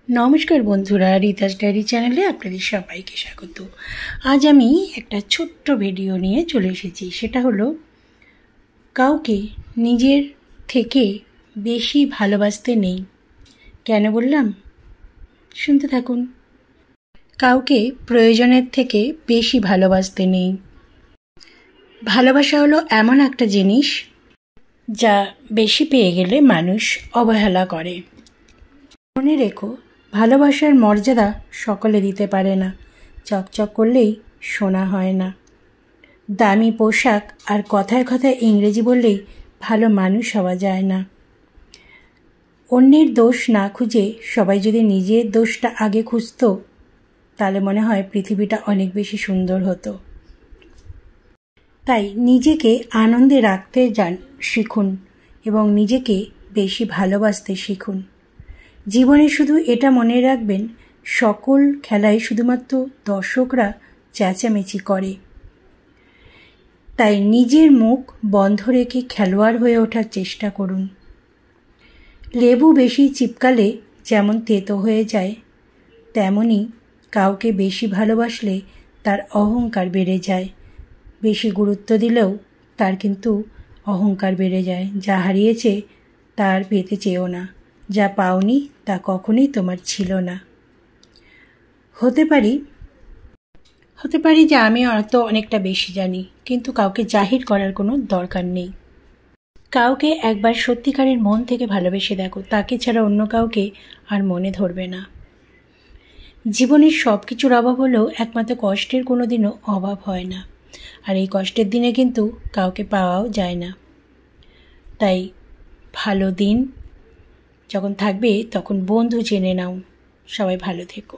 नमस्कार बंधुरा रीतास डायरी चैनेले आपनादेर सबाइके स्वागत। आज आमी एकटा छोट्ट भिडियो निये चले एसेछि। सेटा हलो काउके निजेर थेके बेशी भालोबासते नेই। केन बोललाम शुनते थाकुन। काउके प्रयोजनेर थेके बेशी भालोबासते नेই। भालोबासा हलो एमन एकटा जिनिस जा बेशी पेये गेले मानुष अवहेला करे। मने रेखो भालोबासार मर्यादा सकले दिते पारे ना। चकचक करलेई शोना हय ना। दामी पोशाक और कथाय कथाय इंग्रेजी बोललेई भालो मानुष हवा जाय ना। अन्येर दोष ना खुঁজে सबाई यदि निजेर दोषटा आगे खुঁজতো ताहले मने हय पृथिवीटा अनेक बेशी सुंदर हतो। ताई निजेके आनंदे राखते जान शिखुन एबं निजेके बेशी भालोबासते शिखुन। जीवने शुधु एटा मने राखबेन सकल खेलाय शुधुमात्र दर्शकरा चेঁচামেচি करे। ताई निजेर मुख बंध रेखे खेलोयाड़ हये ओठार चेष्टा करुन। लेबू बेशी चिपकाले जेमन तेतो हये जाय तेमনি काउके बेशी भालोबासले तार अहंकार बेड़े जाय। बेशी गुरुत्व दिलेও तार किन्तु अहंकार बेड़े जाय। जा हारिয়েছে तार पेते চেও ना। जा पाओনি ता कखनोই তোমার ছিল না। হতে পারি যে আমি হয়তো অনেকটা বেশি জানি, কিন্তু কাউকে জাহির করার কোনো দরকার নেই। কাউকে একবার সত্যিকারের মন থেকে ভালোবেসে দেখো, তাকে ছাড়া অন্য কাউকে আর মনে ধরবে না। জীবনের সব কিছুর অভাব হলেও একমাত্র কষ্টের কোনো দিনও অভাব হয় না, আর এই কষ্টের দিনে কিন্তু কাউকে পাওয়াও যায় না। তাই ভালো দিন যখন থাকবে তখন বন্ধু জেনে নাও। সবাই ভালো থেকো।